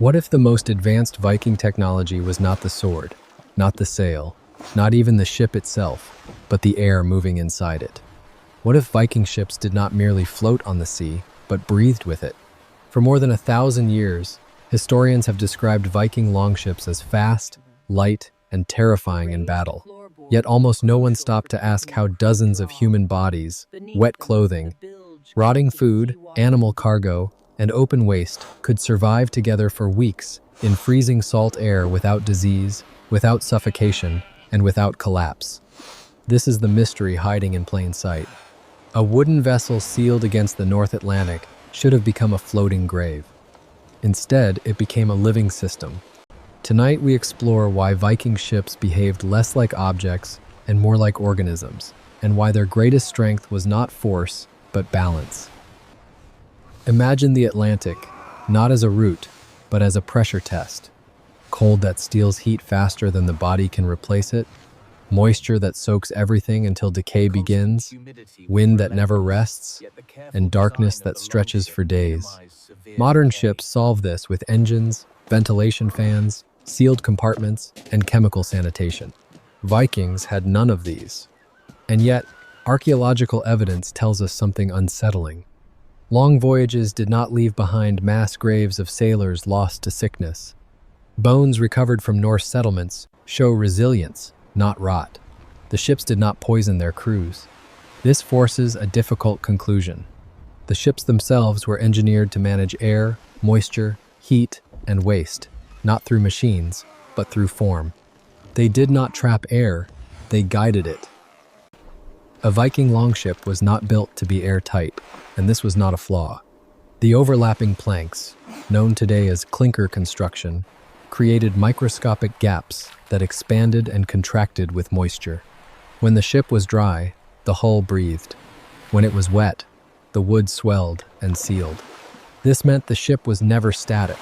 What if the most advanced Viking technology was not the sword, not the sail, not even the ship itself, but the air moving inside it? What if Viking ships did not merely float on the sea, but breathed with it? For more than 1,000 years, historians have described Viking longships as fast, light, and terrifying in battle. Yet almost no one stopped to ask how dozens of human bodies, wet clothing, rotting food, animal cargo, and open waste could survive together for weeks in freezing salt air without disease, without suffocation, and without collapse. This is the mystery hiding in plain sight. A wooden vessel sealed against the North Atlantic should have become a floating grave. Instead, it became a living system. Tonight we explore why Viking ships behaved less like objects and more like organisms, and why their greatest strength was not force, but balance. Imagine the Atlantic, not as a route, but as a pressure test. Cold that steals heat faster than the body can replace it, moisture that soaks everything until decay begins, wind that never rests, and darkness that stretches for days. Modern ships solve this with engines, ventilation fans, sealed compartments, and chemical sanitation. Vikings had none of these. And yet, archaeological evidence tells us something unsettling. Long voyages did not leave behind mass graves of sailors lost to sickness. Bones recovered from Norse settlements show resilience, not rot. The ships did not poison their crews. This forces a difficult conclusion. The ships themselves were engineered to manage air, moisture, heat, and waste, not through machines, but through form. They did not trap air, they guided it. A Viking longship was not built to be airtight, and this was not a flaw. The overlapping planks, known today as clinker construction, created microscopic gaps that expanded and contracted with moisture. When the ship was dry, the hull breathed. When it was wet, the wood swelled and sealed. This meant the ship was never static.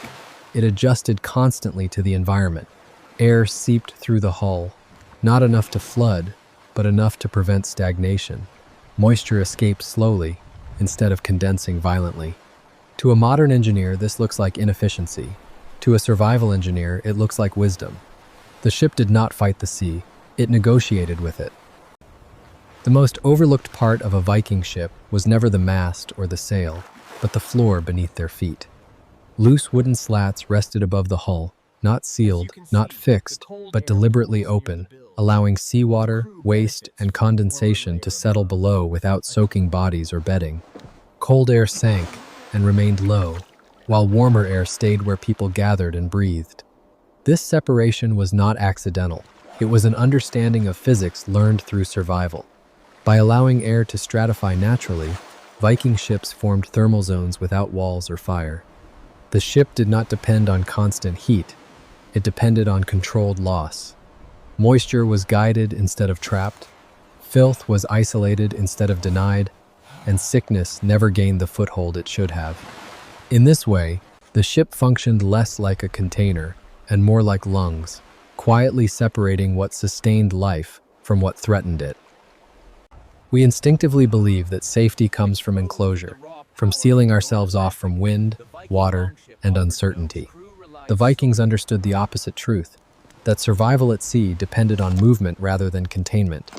It adjusted constantly to the environment. Air seeped through the hull, not enough to flood, but enough to prevent stagnation. Moisture escaped slowly, instead of condensing violently. To a modern engineer, this looks like inefficiency. To a survival engineer, it looks like wisdom. The ship did not fight the sea, it negotiated with it. The most overlooked part of a Viking ship was never the mast or the sail, but the floor beneath their feet. Loose wooden slats rested above the hull, not sealed, not fixed, but deliberately open, allowing seawater, waste, and condensation to settle below without soaking bodies or bedding. Cold air sank and remained low, while warmer air stayed where people gathered and breathed. This separation was not accidental. It was an understanding of physics learned through survival. By allowing air to stratify naturally, Viking ships formed thermal zones without walls or fire. The ship did not depend on constant heat. It depended on controlled loss. Moisture was guided instead of trapped. Filth was isolated instead of denied, and sickness never gained the foothold it should have. In this way, the ship functioned less like a container and more like lungs, quietly separating what sustained life from what threatened it. We instinctively believe that safety comes from enclosure, from sealing ourselves off from wind, water, and uncertainty. The Vikings understood the opposite truth, that survival at sea depended on movement rather than containment.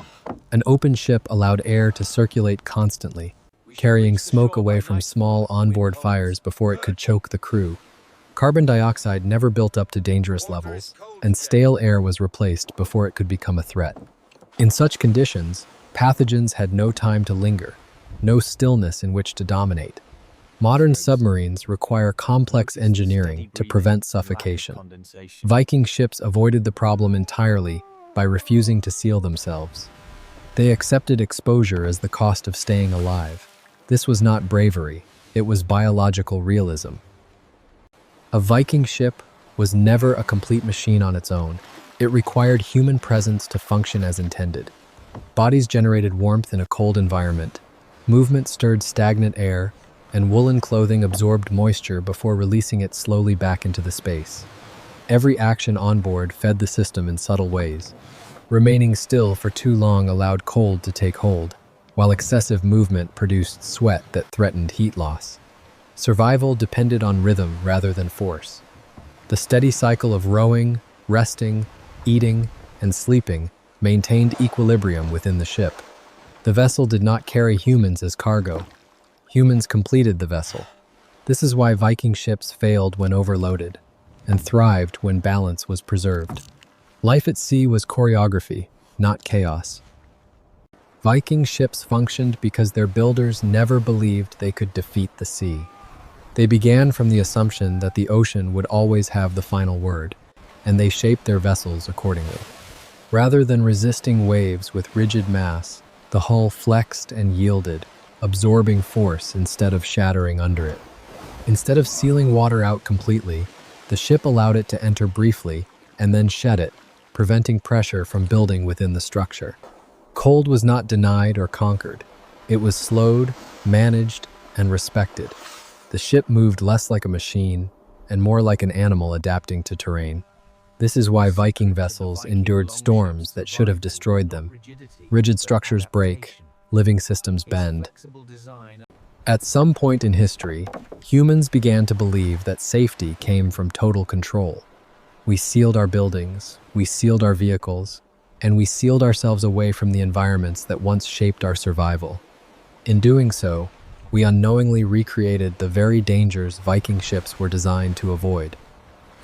An open ship allowed air to circulate constantly, carrying smoke away from small onboard fires before it could choke the crew. Carbon dioxide never built up to dangerous levels, and stale air was replaced before it could become a threat. In such conditions, pathogens had no time to linger, no stillness in which to dominate. Modern submarines require complex engineering to prevent suffocation. Viking ships avoided the problem entirely by refusing to seal themselves. They accepted exposure as the cost of staying alive. This was not bravery, it was biological realism. A Viking ship was never a complete machine on its own. It required human presence to function as intended. Bodies generated warmth in a cold environment. Movement stirred stagnant air, and woolen clothing absorbed moisture before releasing it slowly back into the space. Every action on board fed the system in subtle ways. Remaining still for too long allowed cold to take hold, while excessive movement produced sweat that threatened heat loss. Survival depended on rhythm rather than force. The steady cycle of rowing, resting, eating, and sleeping maintained equilibrium within the ship. The vessel did not carry humans as cargo. Humans completed the vessel. This is why Viking ships failed when overloaded and thrived when balance was preserved. Life at sea was choreography, not chaos. Viking ships functioned because their builders never believed they could defeat the sea. They began from the assumption that the ocean would always have the final word, and they shaped their vessels accordingly. Rather than resisting waves with rigid mass, the hull flexed and yielded, absorbing force instead of shattering under it. Instead of sealing water out completely, the ship allowed it to enter briefly and then shed it, preventing pressure from building within the structure. Cold was not denied or conquered. It was slowed, managed, and respected. The ship moved less like a machine and more like an animal adapting to terrain. This is why Viking vessels endured storms that should have destroyed them. Rigid structures break, living systems bend. At some point in history, humans began to believe that safety came from total control. We sealed our buildings, we sealed our vehicles, and we sealed ourselves away from the environments that once shaped our survival. In doing so, we unknowingly recreated the very dangers Viking ships were designed to avoid.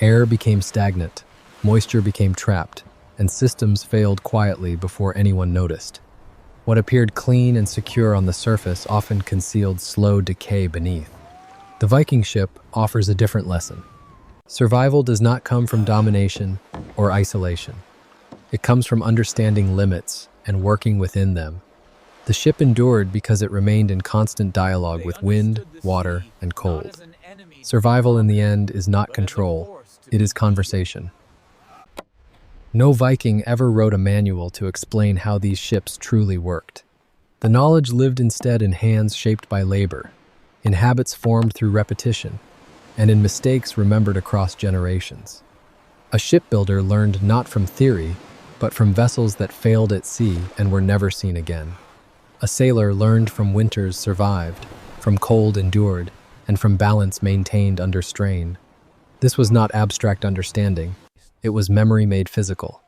Air became stagnant, moisture became trapped, and systems failed quietly before anyone noticed. What appeared clean and secure on the surface often concealed slow decay beneath. The Viking ship offers a different lesson. Survival does not come from domination or isolation. It comes from understanding limits and working within them. The ship endured because it remained in constant dialogue with wind, water, and cold. Survival in the end is not control, it is conversation. No Viking ever wrote a manual to explain how these ships truly worked. The knowledge lived instead in hands shaped by labor, in habits formed through repetition, and in mistakes remembered across generations. A shipbuilder learned not from theory, but from vessels that failed at sea and were never seen again. A sailor learned from winters survived, from cold endured, and from balance maintained under strain. This was not abstract understanding. It was memory made physical.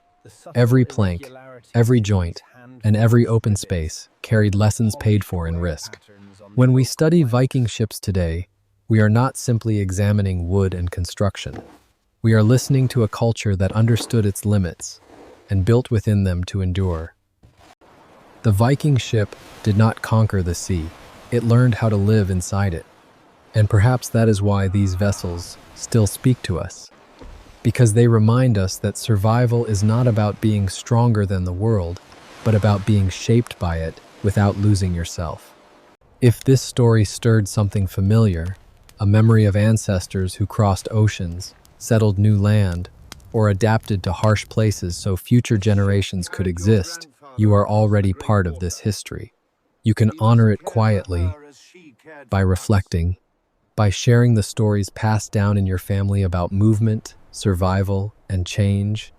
Every plank, every joint, and every open space carried lessons paid for in risk. When we study Viking ships today, we are not simply examining wood and construction. We are listening to a culture that understood its limits and built within them to endure. The Viking ship did not conquer the sea. It learned how to live inside it. And perhaps that is why these vessels still speak to us. Because they remind us that survival is not about being stronger than the world, but about being shaped by it without losing yourself. If this story stirred something familiar, a memory of ancestors who crossed oceans, settled new land, or adapted to harsh places so future generations could exist, you are already part of this history. You can honor it quietly by reflecting, by sharing the stories passed down in your family about movement, survival, and change,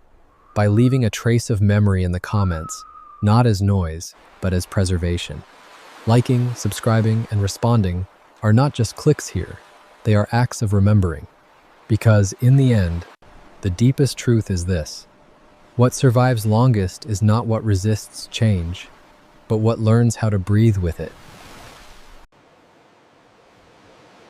by leaving a trace of memory in the comments, not as noise, but as preservation. Liking, subscribing, and responding are not just clicks here, they are acts of remembering. Because, in the end, the deepest truth is this: what survives longest is not what resists change, but what learns how to breathe with it.